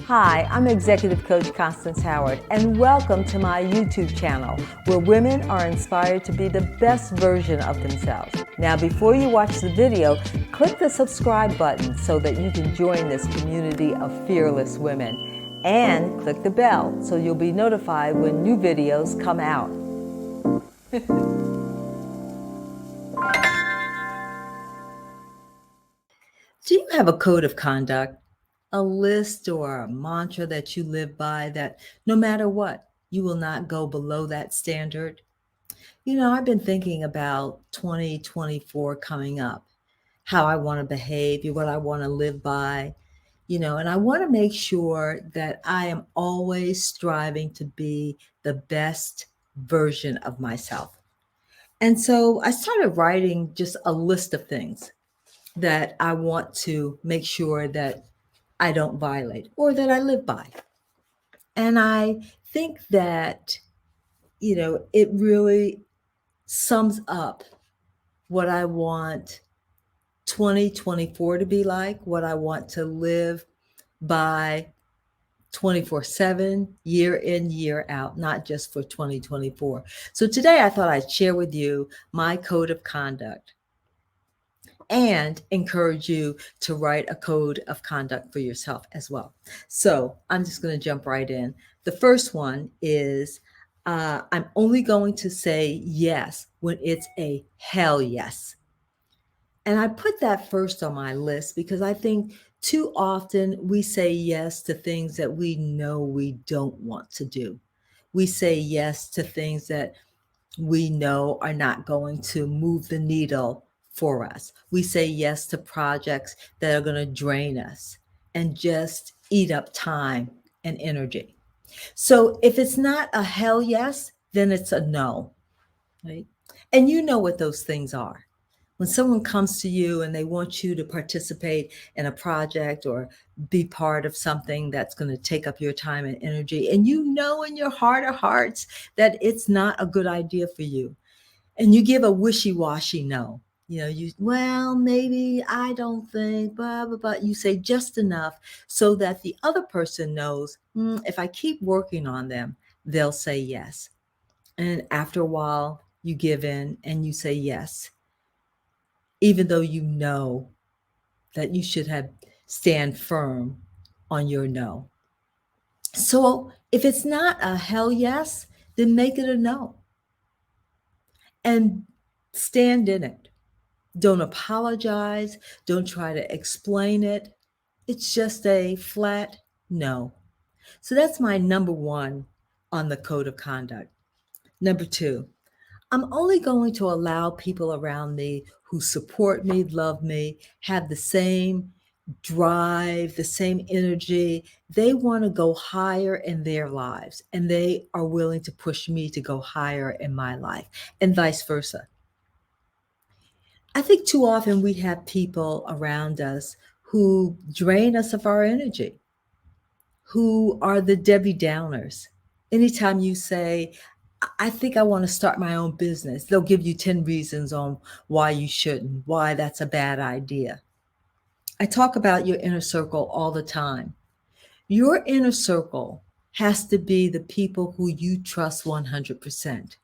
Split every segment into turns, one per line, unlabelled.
Hi, I'm Executive Coach Constance Howard, and welcome to my YouTube channel, where women are inspired to be the best version of themselves. Now, before you watch the video, click the subscribe button so that you can join this community of fearless women. And click the bell so you'll be notified when new videos come out. Do you have a code of conduct? A list or a mantra that you live by that no matter what, you will not go below that standard? I've been thinking about 2024 coming up, how I want to behave, what I want to live by, and I want to make sure that I am always striving to be the best version of myself. And so I started writing just a list of things that I want to make sure that I don't violate or that I live by. And I think that, it really sums up what I want 2024 to be like, what I want to live by 24/7, year in, year out, not just for 2024. So today I thought I'd share with you my code of conduct and encourage you to write a code of conduct for yourself as well. So I'm just going to jump right in. The first one is I'm only going to say yes when it's a hell yes. And I put that first on my list because I think too often we say yes to things that we know we don't want to do. We say yes to things that we know are not going to move the needle for us. We say yes to projects that are going to drain us and just eat up time and energy. So if it's not a hell yes, then it's a no, right? And you know what those things are. When someone comes to you and they want you to participate in a project or be part of something that's going to take up your time and energy, and you know in your heart of hearts that it's not a good idea for you, and you give a wishy-washy no. Well, maybe, I don't think, blah, blah, blah. You say just enough so that the other person knows, if I keep working on them, they'll say yes. And after a while, you give in and you say yes, even though you know that you should have stand firm on your no. So if it's not a hell yes, then make it a no and stand in it. Don't apologize. Don't try to explain it. It's just a flat no. So that's my number one on the code of conduct. Number two, I'm only going to allow people around me who support me, love me, have the same drive, the same energy. They want to go higher in their lives, and they are willing to push me to go higher in my life, and vice versa. I think too often we have people around us who drain us of our energy, who are the Debbie Downers. Anytime you say, I think I want to start my own business, they'll give you 10 reasons on why you shouldn't, why that's a bad idea. I talk about your inner circle all the time. Your inner circle has to be the people who you trust 100%,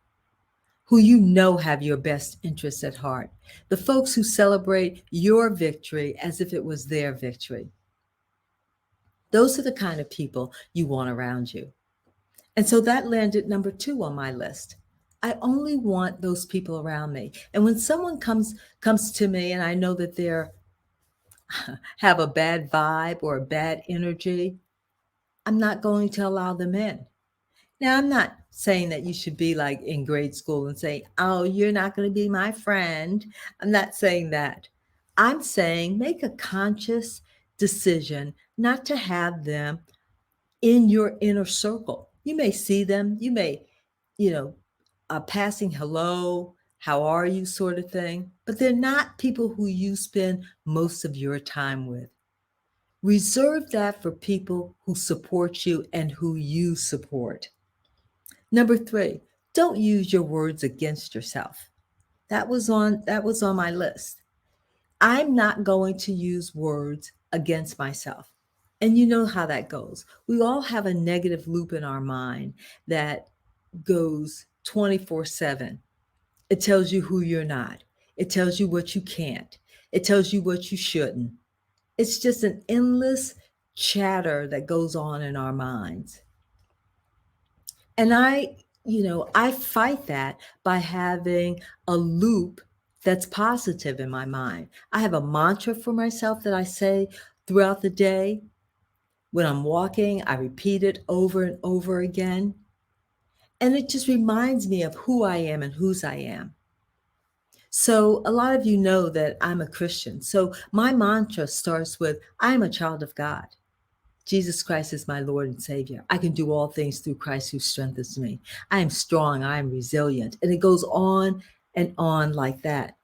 who you know have your best interests at heart, the folks who celebrate your victory as if it was their victory. Those are the kind of people you want around you. And so that landed number two on my list. I only want those people around me. And when someone comes to me and I know that they're have a bad vibe or a bad energy, I'm not going to allow them in. Now, I'm not saying that you should be like in grade school and say, oh, you're not going to be my friend. I'm not saying that. I'm saying make a conscious decision not to have them in your inner circle. You may see them, you may, a passing hello, how are you sort of thing, but they're not people who you spend most of your time with. Reserve that for people who support you and who you support. Number three, don't use your words against yourself. That was on my list. I'm not going to use words against myself. And you know how that goes. We all have a negative loop in our mind that goes 24/7. It tells you who you're not. It tells you what you can't. It tells you what you shouldn't. It's just an endless chatter that goes on in our minds. And I fight that by having a loop that's positive in my mind. I have a mantra for myself that I say throughout the day. When I'm walking, I repeat it over and over again. And it just reminds me of who I am and whose I am. So, a lot of you know that I'm a Christian. So, my mantra starts with I am a child of God. Jesus Christ is my Lord and Savior. I can do all things through Christ who strengthens me. I am strong. I am resilient. And it goes on and on like that.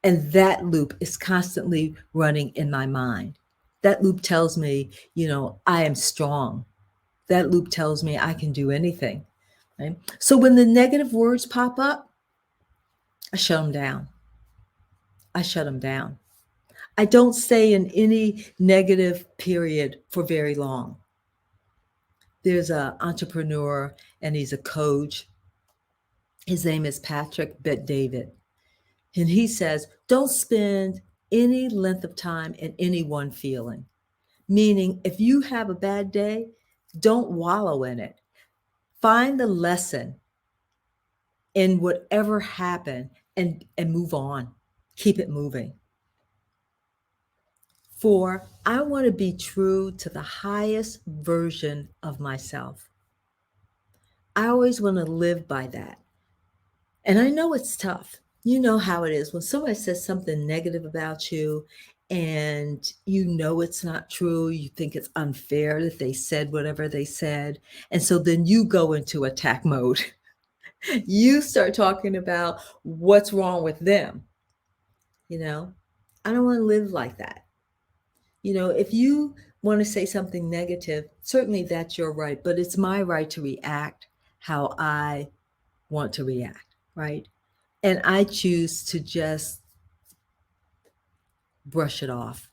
And that loop is constantly running in my mind. That loop tells me, I am strong. That loop tells me I can do anything. Right? So when the negative words pop up, I shut them down. I shut them down. I don't stay in any negative period for very long. There's an entrepreneur and he's a coach. His name is Patrick Bet-David. And he says, don't spend any length of time in any one feeling. Meaning, if you have a bad day, don't wallow in it. Find the lesson in whatever happened and move on. Keep it moving. 4, I want to be true to the highest version of myself. I always want to live by that. And I know it's tough. You know how it is when somebody says something negative about you and you know it's not true, you think it's unfair that they said whatever they said. And so then you go into attack mode. You start talking about what's wrong with them. I don't want to live like that. If you want to say something negative, certainly that's your right, but it's my right to react how I want to react, right? And I choose to just brush it off.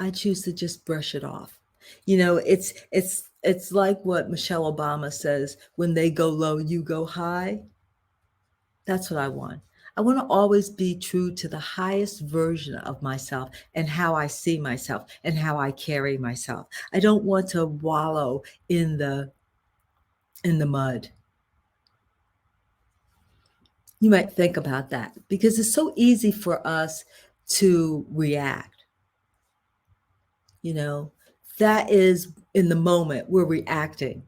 I choose to just brush it off. It's like what Michelle Obama says, when they go low, you go high. That's what I want. I want to always be true to the highest version of myself and how I see myself and how I carry myself. I don't want to wallow in the mud. You might think about that because it's so easy for us to react. That is in the moment we're reacting.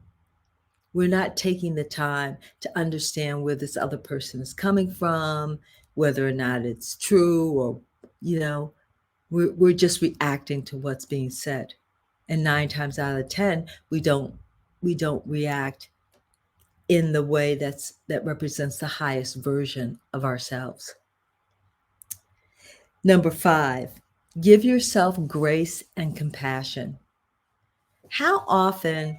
We're not taking the time to understand where this other person is coming from, whether or not it's true, or we're just reacting to what's being said. And 9 times out of 10, we don't react in the way that represents the highest version of ourselves. Number 5, give yourself grace and compassion. How often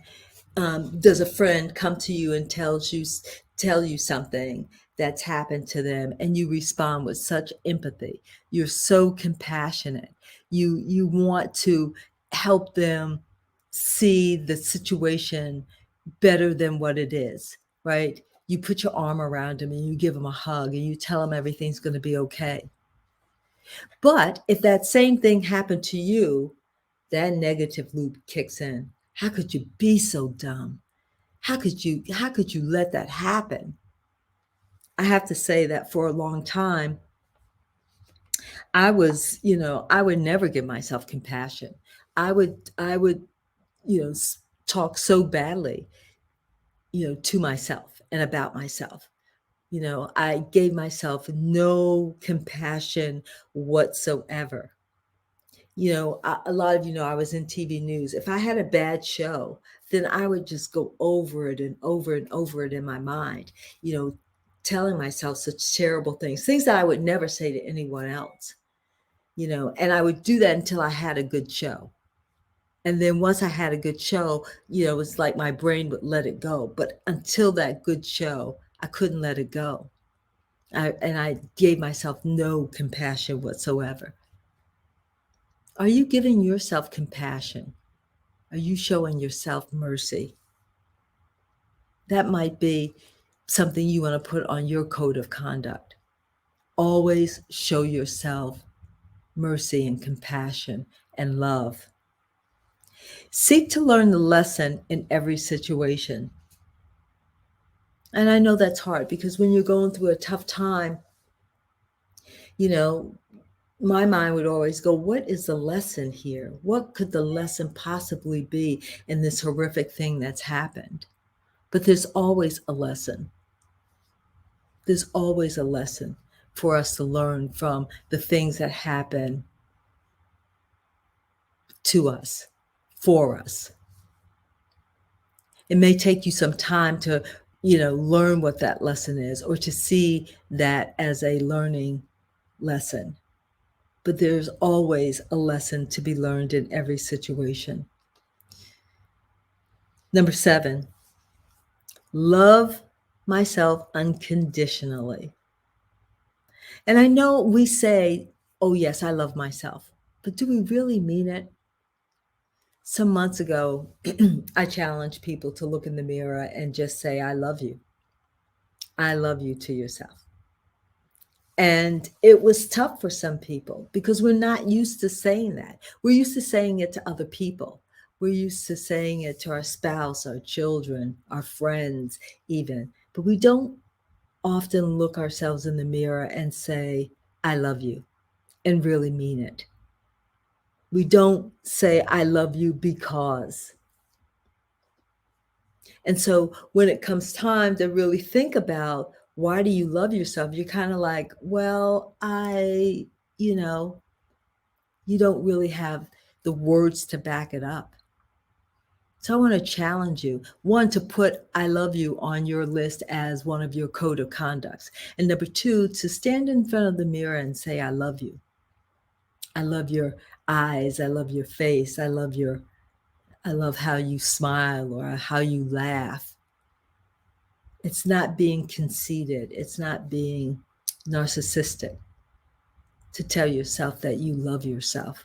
does a friend come to you and tell you something that's happened to them, and you respond with such empathy? You're so compassionate. You want to help them see the situation better than what it is, right? You put your arm around them and you give them a hug and you tell them everything's going to be okay. But if that same thing happened to you, that negative loop kicks in. How could you be so dumb? How could you let that happen? I have to say that for a long time, I would never give myself compassion. I would talk so badly, to myself and about myself. I gave myself no compassion whatsoever. A lot of I was in TV news. If I had a bad show, then I would just go over it and over and over it in my mind, telling myself such terrible things that I would never say to anyone else, and I would do that until I had a good show. And then once I had a good show, it's like my brain would let it go. But until that good show, I couldn't let it go. I gave myself no compassion whatsoever. Are you giving yourself compassion? Are you showing yourself mercy? That might be something you want to put on your code of conduct. Always show yourself mercy and compassion and love. Seek to learn the lesson in every situation. And I know that's hard because when you're going through a tough time, you know, my mind would always go, what is the lesson here? What could the lesson possibly be in this horrific thing that's happened? But there's always a lesson. There's always a lesson for us to learn from the things that happen to us, for us. It may take you some time to, learn what that lesson is or to see that as a learning lesson. But there's always a lesson to be learned in every situation. Number 7, love myself unconditionally. And I know we say, oh, yes, I love myself. But do we really mean it? Some months ago, I challenged people to look in the mirror and just say, I love you. I love you to yourself. And it was tough for some people because we're not used to saying that. We're used to saying it to other people. We're used to saying it to our spouse, our children, our friends, even. But we don't often look ourselves in the mirror and say, I love you, and really mean it. We don't say, I love you because. And so when it comes time to really think about why do you love yourself, you're kind of like, well, you don't really have the words to back it up. So I want to challenge you, one, to put I love you on your list as one of your code of conducts. And number 2, to stand in front of the mirror and say, I love you. I love your eyes. I love your face. I love how you smile or how you laugh. It's not being conceited. It's not being narcissistic to tell yourself that you love yourself.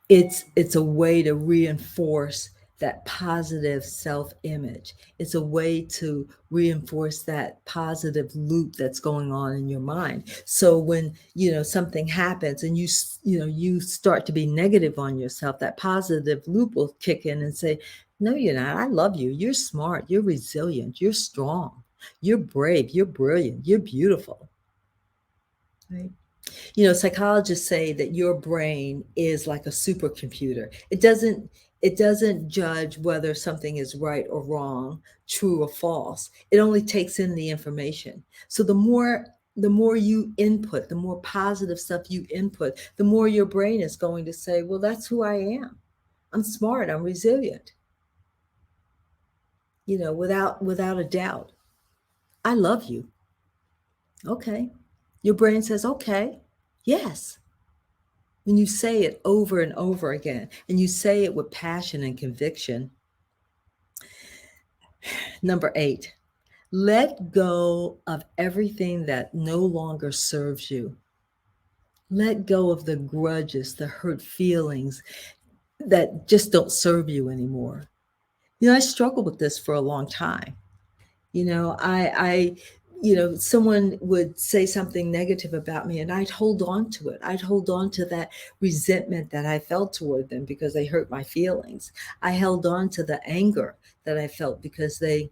It's a way to reinforce that positive self-image. It's a way to reinforce that positive loop that's going on in your mind. So when, something happens and you start to be negative on yourself, that positive loop will kick in and say, no, you're not. I love you. You're smart. You're resilient. You're strong. You're brave. You're brilliant. You're beautiful. Right? Psychologists say that your brain is like a supercomputer. It doesn't judge whether something is right or wrong, true or false. It only takes in the information. So the more you input, the more positive stuff you input, the more your brain is going to say, well, that's who I am. I'm smart, I'm resilient. Without a doubt. I love you. Okay. Your brain says, okay, yes. When you say it over and over again, and you say it with passion and conviction. Number 8, let go of everything that no longer serves you. Let go of the grudges, the hurt feelings that just don't serve you anymore. I struggled with this for a long time. Someone would say something negative about me and I'd hold on to it. I'd hold on to that resentment that I felt toward them because they hurt my feelings. I held on to the anger that I felt because they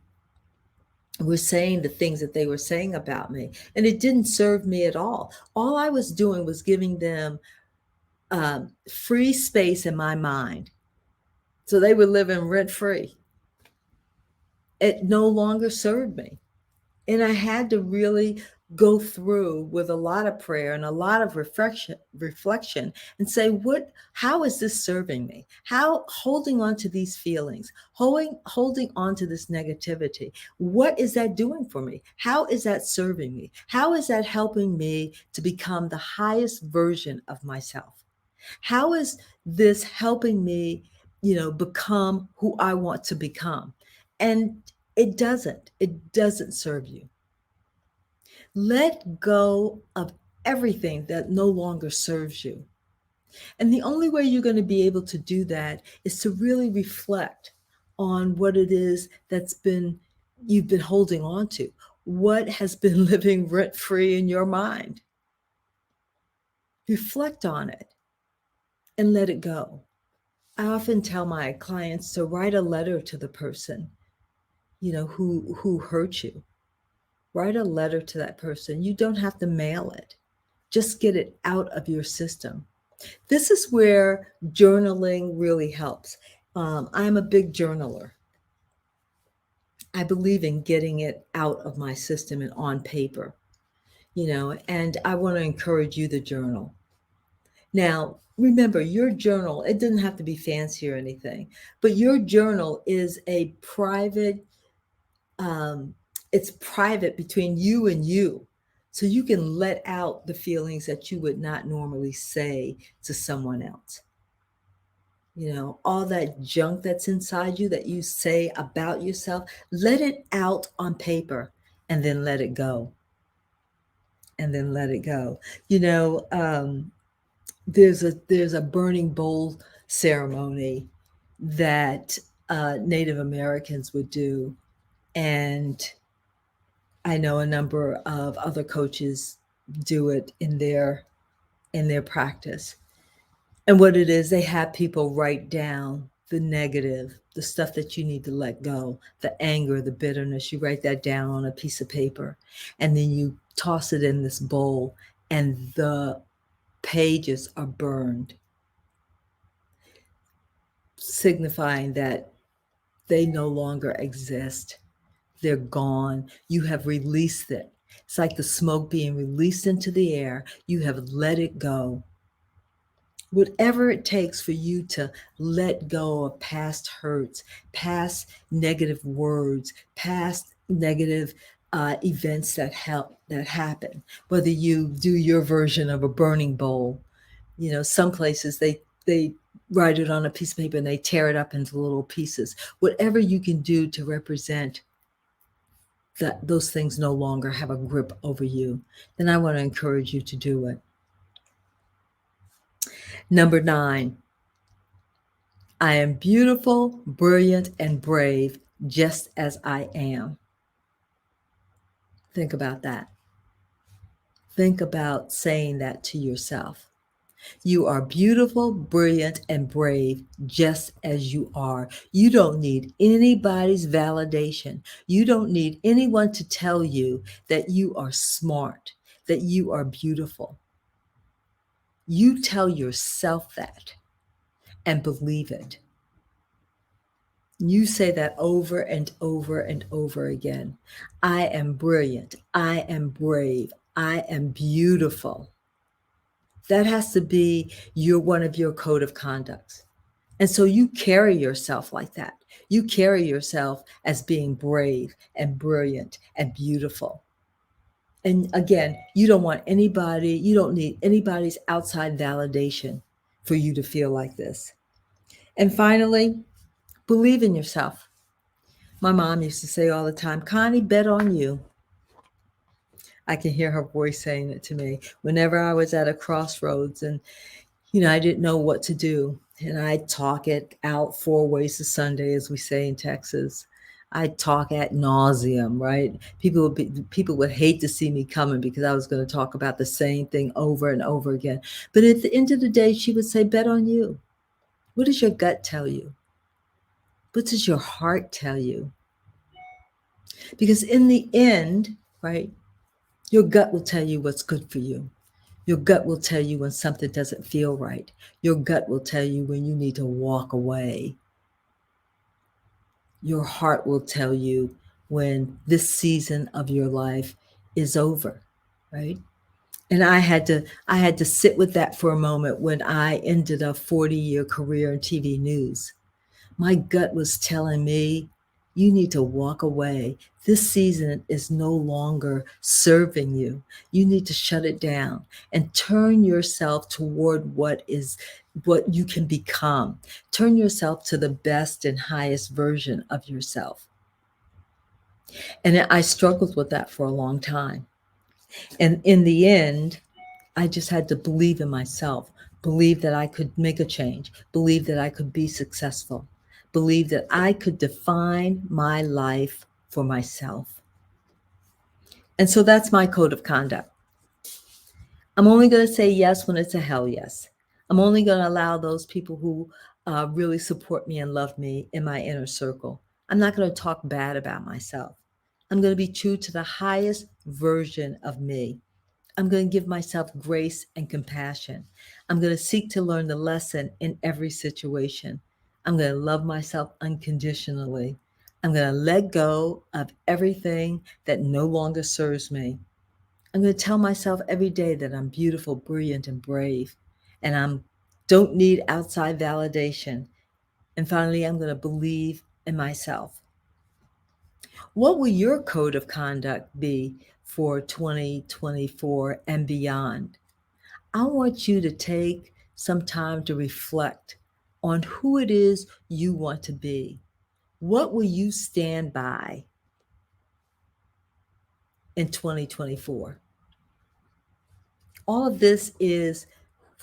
were saying the things that they were saying about me. And it didn't serve me at all. All I was doing was giving them free space in my mind. So they were living rent free. It no longer served me. And I had to really go through with a lot of prayer and a lot of reflection and say, how is this serving me? How holding on to these feelings, holding on to this negativity, what is that doing for me? How is that serving me? How is that helping me to become the highest version of myself? How is this helping me, become who I want to become? And it doesn't serve you. Let go of everything that no longer serves you. And the only way you're going to be able to do that is to really reflect on what it is that's been you've been holding on to. What has been living rent free in your mind? Reflect on it and let it go. I often tell my clients to write a letter to the person, who hurt you. Write a letter to that person. You don't have to mail it. Just get it out of your system. This is where journaling really helps. I'm a big journaler. I believe in getting it out of my system and on paper, and I want to encourage you to journal. Now, remember, your journal, it doesn't have to be fancy or anything, but your journal is a private, um, it's private between you and you. So you can let out the feelings that you would not normally say to someone else. All that junk that's inside you that you say about yourself, let it out on paper and then let it go. And then let it go. There's a burning bowl ceremony that Native Americans would do. And I know a number of other coaches do it in their practice. And what it is, they have people write down the negative, the stuff that you need to let go, the anger, the bitterness. You write that down on a piece of paper, and then you toss it in this bowl, and the pages are burned, signifying that they no longer exist. They're gone. You have released it. It's like the smoke being released into the air. You have let it go. Whatever it takes for you to let go of past hurts, past negative words, past negative events that happen. Whether you do your version of a burning bowl, some places they write it on a piece of paper and they tear it up into little pieces. Whatever you can do to represent that those things no longer have a grip over you, then I want to encourage you to do it. Number 9, I am beautiful, brilliant, and brave just as I am. Think about that. Think about saying that to yourself. You are beautiful, brilliant, and brave just as you are. You don't need anybody's validation. You don't need anyone to tell you that you are smart, that you are beautiful. You tell yourself that and believe it. You say that over and over and over again. I am brilliant. I am brave. I am beautiful. That has to be one of your code of conducts. And so you carry yourself like that. You carry yourself as being brave and brilliant and beautiful. And again, you don't need anybody's outside validation for you to feel like this. And finally, believe in yourself. My mom used to say all the time, Connie, bet on you. I can hear her voice saying it to me whenever I was at a crossroads and, I didn't know what to do. And I talk it out 4 ways to Sunday, as we say in Texas. I talk ad nauseum, right? People would hate to see me coming because I was going to talk about the same thing over and over again. But at the end of the day, she would say, bet on you. What does your gut tell you? What does your heart tell you? Because in the end, right, your gut will tell you what's good for you. Your gut will tell you when something doesn't feel right. Your gut will tell you when you need to walk away. Your heart will tell you when this season of your life is over, right? And I had to sit with that for a moment when I ended a 40-year career in TV news. My gut was telling me, you need to walk away. This season is no longer serving you. You need to shut it down and turn yourself toward what you can become. Turn yourself to the best and highest version of yourself. And I struggled with that for a long time. And in the end, I just had to believe in myself, believe that I could make a change, believe that I could be successful, believe that I could define my life for myself. And so that's my code of conduct. I'm only going to say yes when it's a hell yes. I'm only going to allow those people who really support me and love me in my inner circle. I'm not going to talk bad about myself. I'm going to be true to the highest version of me. I'm going to give myself grace and compassion. I'm going to seek to learn the lesson in every situation. I'm going to love myself unconditionally. I'm going to let go of everything that no longer serves me. I'm going to tell myself every day that I'm beautiful, brilliant, and brave, and I don't need outside validation. And finally, I'm going to believe in myself. What will your code of conduct be for 2024 and beyond? I want you to take some time to reflect on who it is you want to be. What will you stand by in 2024? All of this is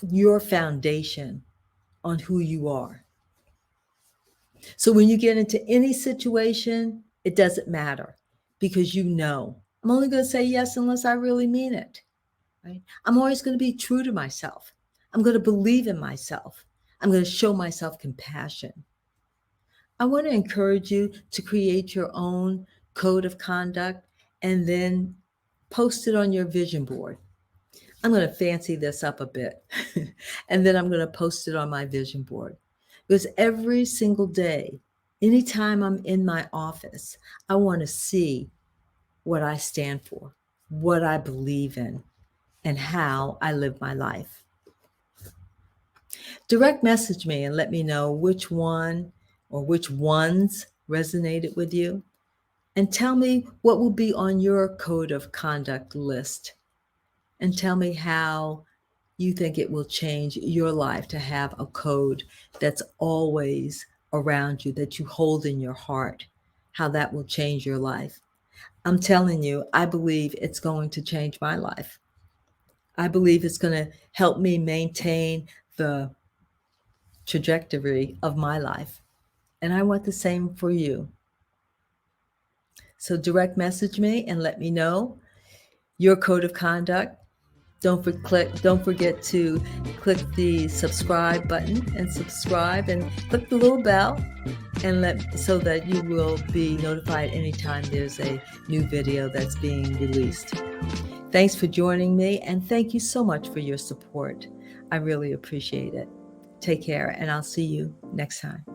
your foundation on who you are. So when you get into any situation, it doesn't matter because you know, I'm only going to say yes unless I really mean it. Right? I'm always going to be true to myself. I'm going to believe in myself. I'm going to show myself compassion. I want to encourage you to create your own code of conduct and then post it on your vision board. I'm going to fancy this up a bit and then I'm going to post it on my vision board. Because every single day, anytime I'm in my office, I want to see what I stand for, what I believe in, and how I live my life. Direct message me and let me know which one or which ones resonated with you. And tell me what will be on your code of conduct list. And tell me how you think it will change your life to have a code that's always around you, that you hold in your heart, how that will change your life. I'm telling you, I believe it's going to change my life. I believe it's going to help me maintain the trajectory of my life. And I want the same for you. So direct message me and let me know your code of conduct. Don't forget to click the subscribe button and subscribe and click the little bell so that you will be notified anytime there's a new video that's being released. Thanks for joining me and thank you so much for your support. I really appreciate it. Take care and I'll see you next time.